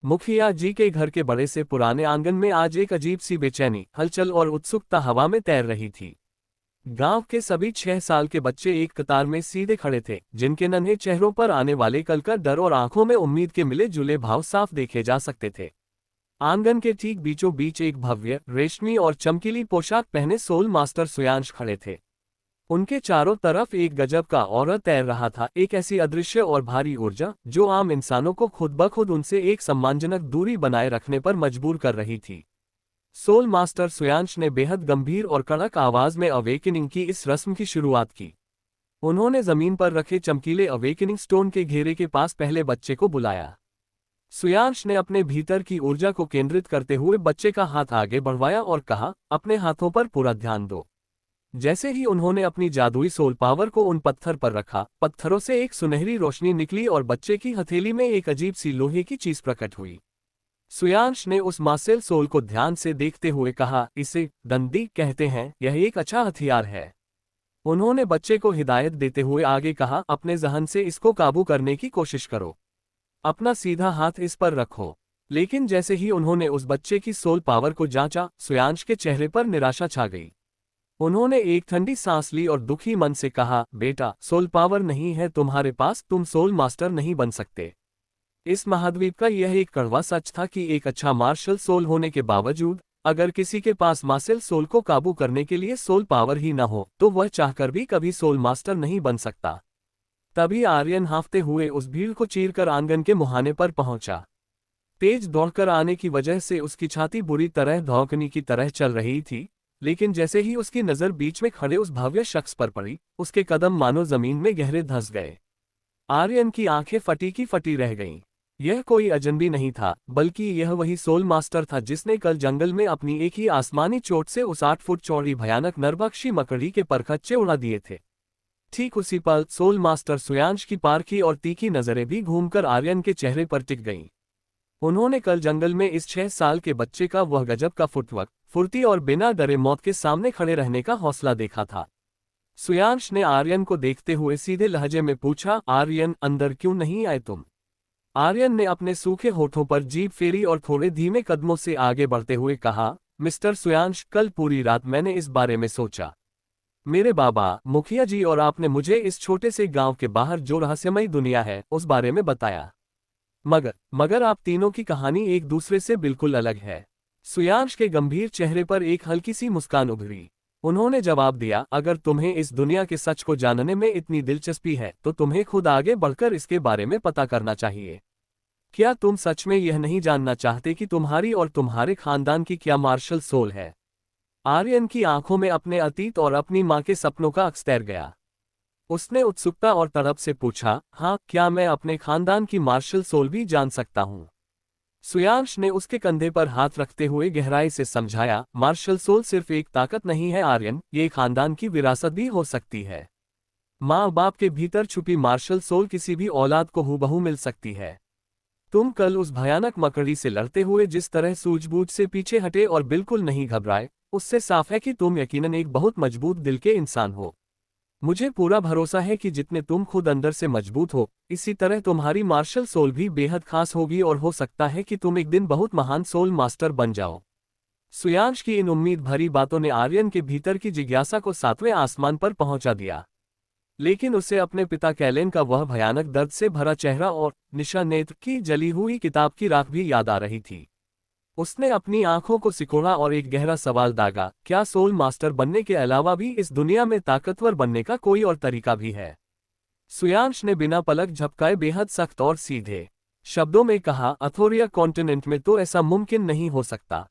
मुखिया जी के घर के बड़े से पुराने आंगन में आज एक अजीब सी बेचैनी, हलचल और उत्सुकता हवा में तैर रही थी। गांव के सभी 6 साल के बच्चे एक कतार में सीधे खड़े थे, जिनके नन्हे चेहरों पर आने वाले कल का डर और आंखों में उम्मीद के मिले जुले भाव साफ देखे जा सकते थे। आंगन के ठीक बीचों बीच एक भव्य, रेशमी और चमकीली पोशाक पहने सोल मास्टर सुयांश खड़े थे। उनके चारों तरफ एक गजब का ऑरा तैर रहा था, एक ऐसी अदृश्य और भारी ऊर्जा जो आम इंसानों को खुद ब खुद उनसे एक सम्मानजनक दूरी बनाए रखने पर मजबूर कर रही थी। सोल मास्टर सुयांश ने बेहद गंभीर और कड़क आवाज में अवेकनिंग की इस रस्म की शुरुआत की। उन्होंने जमीन पर रखे चमकीले अवेकनिंग स्टोन के घेरे के पास पहले बच्चे को बुलाया। सुयांश ने अपने भीतर की ऊर्जा को केंद्रित करते हुए बच्चे का हाथ आगे बढ़वाया और कहा, अपने हाथों पर पूरा ध्यान दो। जैसे ही उन्होंने अपनी जादुई सोल पावर को उन पत्थर पर रखा, पत्थरों से एक सुनहरी रोशनी निकली और बच्चे की हथेली में एक अजीब सी लोहे की चीज प्रकट हुई। सुयांश ने उस मासेल सोल को ध्यान से देखते हुए कहा, इसे दंडी कहते हैं, यह एक अच्छा हथियार है। उन्होंने बच्चे को हिदायत देते हुए आगे कहा, अपने जहन से इसको काबू करने की कोशिश करो। अपना सीधा हाथ इस पर रखो। लेकिन जैसे ही उन्होंने उस बच्चे की सोल पावर को जांचा, सुयांश के चेहरे पर निराशा छा गई। उन्होंने एक ठंडी सांस ली और दुखी मन से कहा, बेटा, सोल पावर नहीं है तुम्हारे पास, तुम सोल मास्टर नहीं बन सकते। इस महाद्वीप का यह एक कड़वा सच था कि एक अच्छा मार्शल सोल होने के बावजूद अगर किसी के पास मार्शल सोल को काबू करने के लिए सोल पावर ही न हो तो वह चाहकर भी कभी सोल मास्टर नहीं बन सकता। तभी आर्यन हांफते हुए उस भीड़ को चीरकर आंगन के मुहाने पर पहुंचा। तेज दौड़कर आने की वजह से उसकी छाती बुरी तरह धौंकनी की तरह चल रही थी, लेकिन जैसे ही उसकी नजर बीच में खड़े उस भव्य शख्स पर पड़ी, उसके कदम मानो जमीन में गहरे धंस गए। आर्यन की आंखें फटी की फटी रह गईं। यह कोई अजनबी नहीं था, बल्कि यह वही सोल मास्टर था जिसने कल जंगल में अपनी एक ही आसमानी चोट से उस 8 फुट चौड़ी भयानक नरभक्षी मकड़ी के परखच्चे उड़ा दिए थे। ठीक उसी पल सोल मास्टर सुयांश की पारखी और तीखी नजरें भी घूमकर आर्यन के चेहरे पर टिक गईं। उन्होंने कल जंगल में इस 6 साल के बच्चे का वह गजब का फुटवर्क, फुर्ती और बिना डरे मौत के सामने खड़े रहने का हौसला देखा था। सुयांश ने आर्यन को देखते हुए सीधे लहजे में पूछा, आर्यन, अंदर क्यों नहीं आए तुम? आर्यन ने अपने सूखे होठों पर जीभ फेरी और थोड़े धीमे कदमों से आगे बढ़ते हुए कहा, मिस्टर सुयांश, कल पूरी रात मैंने इस बारे में सोचा। मेरे बाबा, मुखिया जी और आपने मुझे इस छोटे से गांव के बाहर जो रहस्यमयी दुनिया है उस बारे में बताया। मगर आप तीनों की कहानी एक दूसरे से बिल्कुल अलग है। सुयांश के गंभीर चेहरे पर एक हल्की सी मुस्कान उभरी। उन्होंने जवाब दिया, अगर तुम्हें इस दुनिया के सच को जानने में इतनी दिलचस्पी है तो तुम्हें खुद आगे बढ़कर इसके बारे में पता करना चाहिए। क्या तुम सच में यह नहीं जानना चाहते कि तुम्हारी और तुम्हारे खानदान की क्या मार्शल सोल है? आर्यन की आंखों में अपने अतीत और अपनी मां के सपनों का अक्स तैर गया। उसने उत्सुकता और तड़प से पूछा, हाँ, क्या मैं अपने खानदान की मार्शल सोल भी जान सकता हूँ? सुयांश ने उसके कंधे पर हाथ रखते हुए गहराई से समझाया, मार्शल सोल सिर्फ एक ताकत नहीं है आर्यन, ये खानदान की विरासत भी हो सकती है। माँ बाप के भीतर छुपी मार्शल सोल किसी भी औलाद को हूबहू मिल सकती है। तुम कल उस भयानक मकड़ी से लड़ते हुए जिस तरह सूझबूझ से पीछे हटे और बिल्कुल नहीं घबराए, उससे साफ है कि तुम यकीनन एक बहुत मजबूत दिल के इंसान हो। मुझे पूरा भरोसा है कि जितने तुम खुद अंदर से मजबूत हो, इसी तरह तुम्हारी मार्शल सोल भी बेहद खास होगी और हो सकता है कि तुम एक दिन बहुत महान सोल मास्टर बन जाओ। सुयांश की इन उम्मीद भरी बातों ने आर्यन के भीतर की जिज्ञासा को 7वें आसमान पर पहुंचा दिया। लेकिन उसे अपने पिता कैलेन का वह भयानक दर्द से भरा चेहरा और निशा नेत्र की जली हुई किताब की राख भी याद आ रही थी। उसने अपनी आंखों को सिकोड़ा और एक गहरा सवाल दागा, क्या सोल मास्टर बनने के अलावा भी इस दुनिया में ताकतवर बनने का कोई और तरीका भी है? सुयांश ने बिना पलक झपकाए बेहद सख्त और सीधे शब्दों में कहा, अथोरिया कॉन्टिनेंट में तो ऐसा मुमकिन नहीं हो सकता।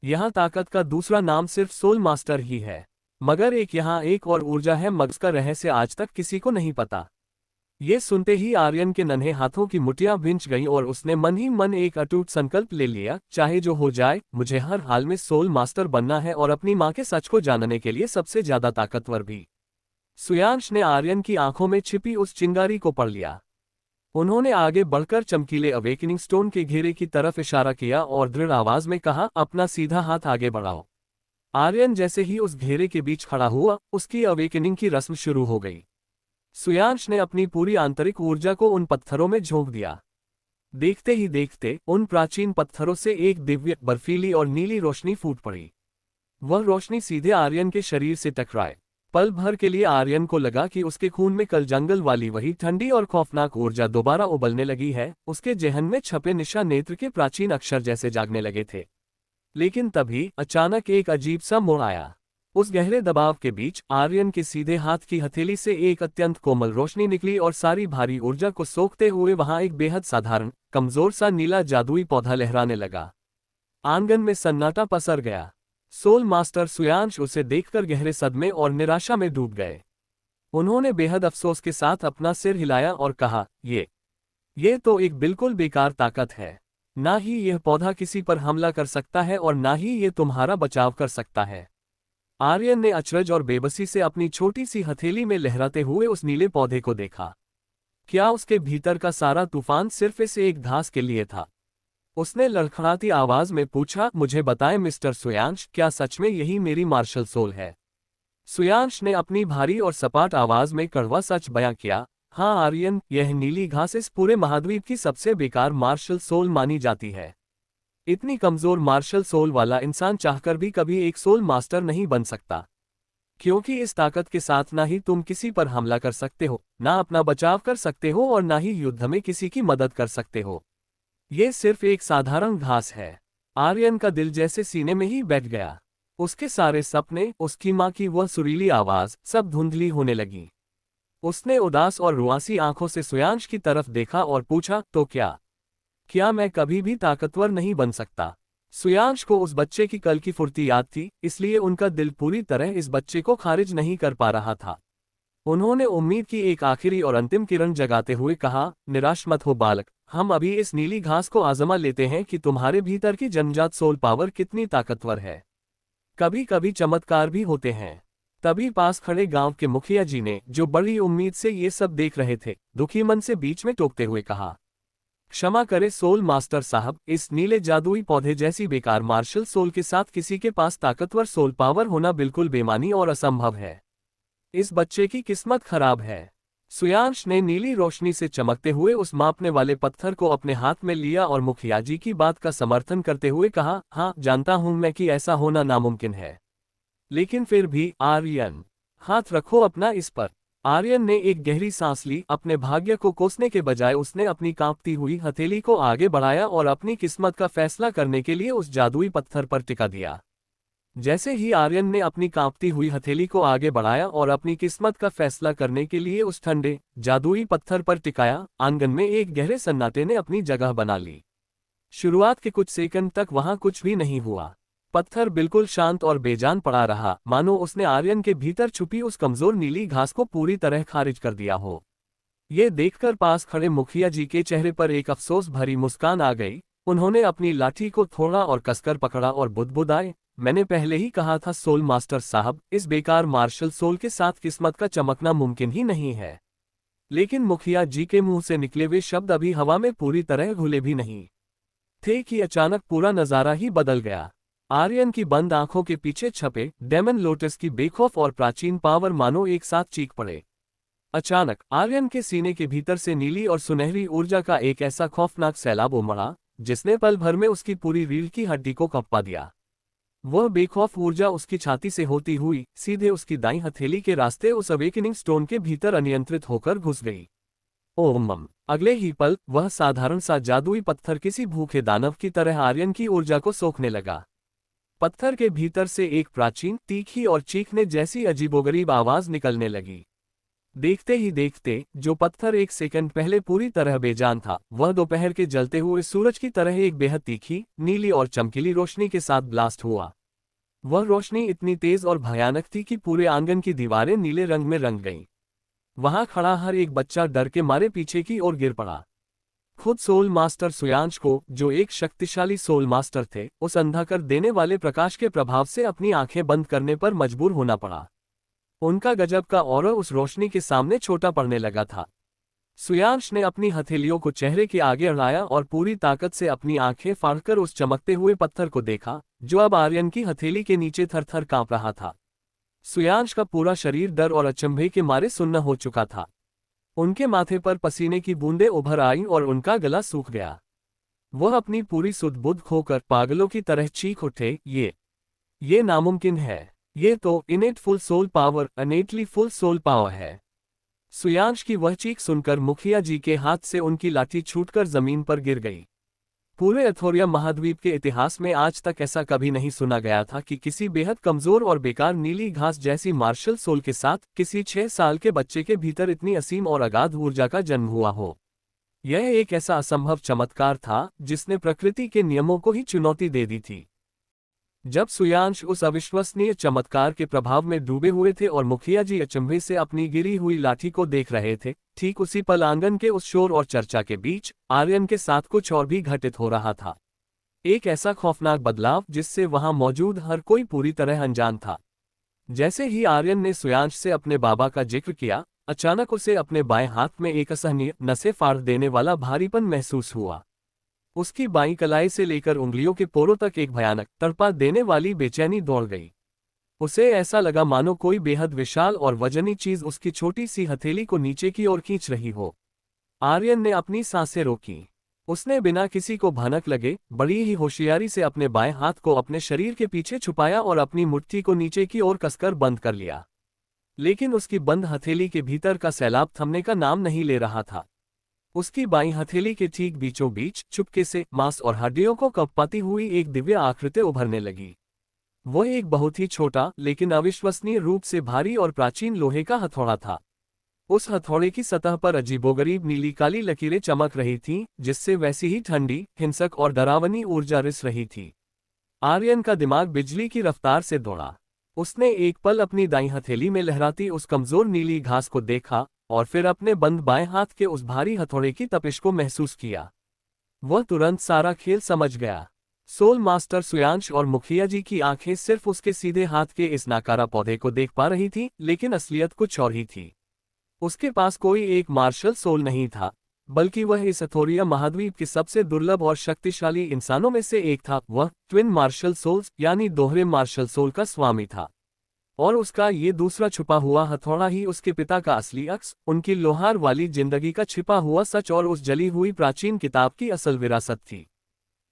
यहाँ ताकत का दूसरा नाम सिर्फ सोल मास्टर ही है। मगर यहाँ एक और ऊर्जा है, मगज का रहस्य आज तक किसी को नहीं पता। ये सुनते ही आर्यन के नन्हे हाथों की मुठ्ठियां भिंच गईं और उसने मन ही मन एक अटूट संकल्प ले लिया, चाहे जो हो जाए, मुझे हर हाल में सोल मास्टर बनना है और अपनी मां के सच को जानने के लिए सबसे ज्यादा ताकतवर भी। सुयांश ने आर्यन की आंखों में छिपी उस चिंगारी को पढ़ लिया। उन्होंने आगे बढ़कर चमकीले अवेकनिंग स्टोन के घेरे की तरफ इशारा किया और दृढ़ आवाज में कहा, अपना सीधा हाथ आगे बढ़ाओ। आर्यन जैसे ही उस घेरे के बीच खड़ा हुआ, उसकी अवेकनिंग की रस्म शुरू हो गई। सुयांश ने अपनी पूरी आंतरिक ऊर्जा को उन पत्थरों में झोंक दिया। देखते ही देखते उन प्राचीन पत्थरों से एक दिव्य बर्फीली और नीली रोशनी फूट पड़ी। वह रोशनी सीधे आर्यन के शरीर से टकराए। पल भर के लिए आर्यन को लगा कि उसके खून में कल जंगल वाली वही ठंडी और खौफनाक ऊर्जा दोबारा उबलने लगी है। उसके जेहन में छपे निशा नेत्र के प्राचीन अक्षर जैसे जागने लगे थे। लेकिन तभी अचानक एक अजीब सा मोड़ आया। उस गहरे दबाव के बीच आर्यन के सीधे हाथ की हथेली से एक अत्यंत कोमल रोशनी निकली और सारी भारी ऊर्जा को सोखते हुए वहां एक बेहद साधारण कमजोर सा नीला जादुई पौधा लहराने लगा। आंगन में सन्नाटा पसर गया। सोल मास्टर सुयांश उसे देखकर गहरे सदमे और निराशा में डूब गए। उन्होंने बेहद अफसोस के साथ अपना सिर हिलाया और कहा, ये तो एक बिल्कुल बेकार ताकत है। ना ही यह पौधा किसी पर हमला कर सकता है और ना ही ये तुम्हारा बचाव कर सकता है। आर्यन ने अचरज और बेबसी से अपनी छोटी सी हथेली में लहराते हुए उस नीले पौधे को देखा। क्या उसके भीतर का सारा तूफान सिर्फ इस एक घास के लिए था? उसने लड़खड़ाती आवाज में पूछा, मुझे बताएं मिस्टर सुयांश, क्या सच में यही मेरी मार्शल सोल है? सुयांश ने अपनी भारी और सपाट आवाज में कड़वा सच बयां किया, हाँ आर्यन, यह नीली घास इस पूरे महाद्वीप की सबसे बेकार मार्शल सोल मानी जाती है। इतनी कमजोर मार्शल सोल वाला इंसान चाहकर भी कभी एक सोल मास्टर नहीं बन सकता, क्योंकि इस ताकत के साथ ना ही तुम किसी पर हमला कर सकते हो, ना अपना बचाव कर सकते हो और ना ही युद्ध में किसी की मदद कर सकते हो। ये सिर्फ एक साधारण घास है। आर्यन का दिल जैसे सीने में ही बैठ गया। उसके सारे सपने, उसकी माँ की वह सुरीली आवाज, सब धुंधली होने लगी। उसने उदास और रुआसी आंखों से सुयांश की तरफ देखा और पूछा, तो क्या मैं कभी भी ताकतवर नहीं बन सकता? सुयांश को उस बच्चे की कल की फुर्ती याद थी, इसलिए उनका दिल पूरी तरह इस बच्चे को खारिज नहीं कर पा रहा था। उन्होंने उम्मीद की एक आखिरी और अंतिम किरण जगाते हुए कहा, निराश मत हो बालक, हम अभी इस नीली घास को आजमा लेते हैं कि तुम्हारे भीतर की जन्मजात सोल पावर कितनी ताकतवर है। कभी कभी चमत्कार भी होते हैं। तभी पास खड़े गांव के मुखिया जी ने, जो बड़ी उम्मीद से ये सब देख रहे थे, दुखी मन से बीच में टोकते हुए कहा, क्षमा करे सोल मास्टर साहब, इस नीले जादुई पौधे जैसी बेकार मार्शल सोल के साथ किसी के पास ताकतवर सोल पावर होना बिल्कुल बेमानी और असंभव है। इस बच्चे की किस्मत खराब है। सुयांश ने नीली रोशनी से चमकते हुए उस मापने वाले पत्थर को अपने हाथ में लिया और मुखिया जी की बात का समर्थन करते हुए कहा, हाँ जानता हूं मैं कि ऐसा होना नामुमकिन है, लेकिन फिर भी आर्यन, हाथ रखो अपना इस पर। आर्यन ने एक गहरी सांस ली। अपने भाग्य को कोसने के बजाय उसने अपनी कांपती हुई हथेली को आगे बढ़ाया और अपनी किस्मत का फैसला करने के लिए उस जादुई पत्थर पर टिका दिया। जैसे ही आर्यन ने अपनी कांपती हुई हथेली को आगे बढ़ाया और अपनी किस्मत का फैसला करने के लिए उस ठंडे जादुई पत्थर पर टिकाया, आंगन में एक गहरे सन्नाटे ने अपनी जगह बना ली। शुरुआत के कुछ सेकंड तक वहां कुछ भी नहीं हुआ। पत्थर बिल्कुल शांत और बेजान पड़ा रहा, मानो उसने आर्यन के भीतर छुपी उस कमजोर नीली घास को पूरी तरह खारिज कर दिया हो। ये देखकर पास खड़े मुखिया जी के चेहरे पर एक अफसोस भरी मुस्कान आ गई। उन्होंने अपनी लाठी को थोड़ा और कसकर पकड़ा और बुदबुदाए, मैंने पहले ही कहा था सोल मास्टर साहब, इस बेकार मार्शल सोल के साथ किस्मत का चमकना मुमकिन ही नहीं है। लेकिन मुखिया जी के मुंह से निकले वे शब्द अभी हवा में पूरी तरह घुले भी नहीं थे कि अचानक पूरा नजारा ही बदल गया। आर्यन की बंद आंखों के पीछे छपे डेमन लोटस की बेखौफ और प्राचीन पावर मानो एक साथ चीख पड़े। अचानक आर्यन के सीने के भीतर से नीली और सुनहरी ऊर्जा का एक ऐसा खौफनाक सैलाब उमड़ा, जिसने पल भर में उसकी पूरी रीढ़ की हड्डी को कंपा दिया। वह बेखौफ ऊर्जा उसकी छाती से होती हुई सीधे उसकी दाईं हथेली के रास्ते उस अवेकनिंग स्टोन के भीतर अनियंत्रित होकर घुस गई। ओम! अगले ही पल वह साधारण सा जादुई पत्थर किसी भूखे दानव की तरह आर्यन की ऊर्जा को सोखने लगा। पत्थर के भीतर से एक प्राचीन, तीखी और चीखने जैसी अजीबोगरीब आवाज निकलने लगी। देखते ही देखते जो पत्थर एक सेकंड पहले पूरी तरह बेजान था, वह दोपहर के जलते हुए सूरज की तरह एक बेहद तीखी, नीली और चमकीली रोशनी के साथ ब्लास्ट हुआ। वह रोशनी इतनी तेज और भयानक थी कि पूरे आंगन की दीवारें नीले रंग में रंग गईं। वहां खड़ा हर एक बच्चा डर के मारे पीछे की ओर गिर पड़ा। खुद सोल मास्टर सुयांश को, जो एक शक्तिशाली सोल मास्टर थे, उस अंधा कर देने वाले प्रकाश के प्रभाव से अपनी आंखें बंद करने पर मजबूर होना पड़ा। उनका गजब का ऑरा उस रोशनी के सामने छोटा पड़ने लगा था। सुयांश ने अपनी हथेलियों को चेहरे के आगे अड़ाया और पूरी ताकत से अपनी आंखें फाड़कर उस चमकते हुए पत्थर को देखा, जो अब आर्यन की हथेली के नीचे थर-थर कांप रहा था। सुयांश का पूरा शरीर डर और अचंभे के मारे सुन्न हो चुका था। उनके माथे पर पसीने की बूंदें उभर आईं और उनका गला सूख गया। वह अपनी पूरी सुध बुध खोकर पागलों की तरह चीख उठे, ये नामुमकिन है। ये तो innate full soul power, innately full soul power है। सुयांश की वह चीख सुनकर मुखिया जी के हाथ से उनकी लाठी छूटकर जमीन पर गिर गई। पूरे अथोरिया महाद्वीप के इतिहास में आज तक ऐसा कभी नहीं सुना गया था कि किसी बेहद कमजोर और बेकार नीली घास जैसी मार्शल सोल के साथ किसी 6 साल के बच्चे के भीतर इतनी असीम और अगाध ऊर्जा का जन्म हुआ हो। यह एक ऐसा असंभव चमत्कार था जिसने प्रकृति के नियमों को ही चुनौती दे दी थी। जब सुयांश उस अविश्वसनीय चमत्कार के प्रभाव में डूबे हुए थे और मुखिया जी अचंभे से अपनी गिरी हुई लाठी को देख रहे थे, ठीक उसी पल आंगन के उस शोर और चर्चा के बीच आर्यन के साथ कुछ और भी घटित हो रहा था। एक ऐसा खौफनाक बदलाव जिससे वहां मौजूद हर कोई पूरी तरह अनजान था। जैसे ही आर्यन ने सुयांश से अपने बाबा का जिक्र किया, अचानक उसे अपने बाएं हाथ में एक असहनीय, नसें फाड़ देने वाला भारीपन महसूस हुआ। उसकी बाईं कलाई से लेकर उंगलियों के पोरों तक एक भयानक, तड़पा देने वाली बेचैनी दौड़ गई। उसे ऐसा लगा मानो कोई बेहद विशाल और वजनी चीज उसकी छोटी सी हथेली को नीचे की ओर खींच रही हो। आर्यन ने अपनी सांसें रोकी। उसने बिना किसी को भनक लगे बड़ी ही होशियारी से अपने बाएं हाथ को अपने शरीर के पीछे छुपाया और अपनी मुट्ठी को नीचे की ओर कसकर बंद कर लिया। लेकिन उसकी बंद हथेली के भीतर का सैलाब थमने का नाम नहीं ले रहा था। उसकी बाईं हथेली के ठीक बीचों बीच चुपके से मांस और हड्डियों को कँपाती हुई एक दिव्य आकृति उभरने लगी। वह एक बहुत ही छोटा लेकिन अविश्वसनीय रूप से भारी और प्राचीन लोहे का हथौड़ा था। उस हथौड़े की सतह पर अजीबोगरीब नीली काली लकीरें चमक रही थीं, जिससे वैसी ही ठंडी, हिंसक और डरावनी ऊर्जा रिस रही थी। आर्यन का दिमाग बिजली की रफ्तार से दौड़ा। उसने एक पल अपनी दाईं हथेली में लहराती उस कमजोर नीली घास को देखा और फिर अपने बंद बाएं हाथ के उस भारी हथौड़े की तपिश को महसूस किया। वह तुरंत सारा खेल समझ गया। सोल मास्टर सुयांश और मुखिया जी की आंखें सिर्फ उसके सीधे हाथ के इस नाकारा पौधे को देख पा रही थीं, लेकिन असलियत कुछ और ही थी। उसके पास कोई एक मार्शल सोल नहीं था, बल्कि वह इस अथोरिया महाद्वीप के सबसे दुर्लभ और शक्तिशाली इंसानों में से एक था। वह ट्विन मार्शल सोल्स यानी दोहरे मार्शल सोल का स्वामी था। और उसका ये दूसरा छुपा हुआ हथौड़ा ही उसके पिता का असली अक्स, उनकी लोहार वाली जिंदगी का छिपा हुआ सच और उस जली हुई प्राचीन किताब की असल विरासत थी।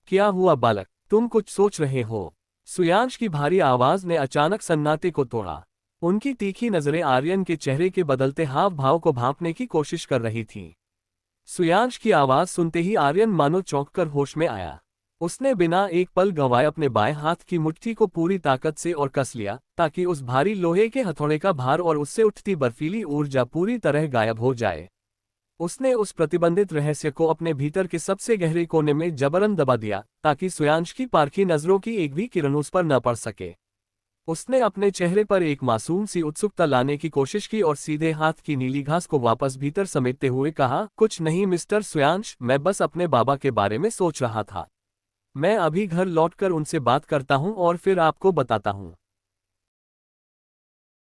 क्या हुआ बालक, तुम कुछ सोच रहे हो? सुयांश की भारी आवाज ने अचानक सन्नाटे को तोड़ा। उनकी तीखी नजरें आर्यन के चेहरे के बदलते हाव भाव को भांपने की कोशिश कर रही थीं। सुयांश की आवाज सुनते ही आर्यन मानो चौंककर होश में आया। उसने बिना एक पल गंवाए अपने बाएं हाथ की मुट्ठी को पूरी ताकत से और कस लिया, ताकि उस भारी लोहे के हथौड़े का भार और उससे उठती बर्फीली ऊर्जा पूरी तरह गायब हो जाए। उसने उस प्रतिबंधित रहस्य को अपने भीतर के सबसे गहरे कोने में जबरन दबा दिया, ताकि सुयांश की पारखी नजरों की एक भी किरण उस पर न पड़ सके। उसने अपने चेहरे पर एक मासूम सी उत्सुकता लाने की कोशिश की और सीधे हाथ की नीली घास को वापस भीतर समेटते हुए कहा, कुछ नहीं मिस्टर सुयांश, मैं बस अपने बाबा के बारे में सोच रहा था। मैं अभी घर लौटकर उनसे बात करता हूं और फिर आपको बताता हूं।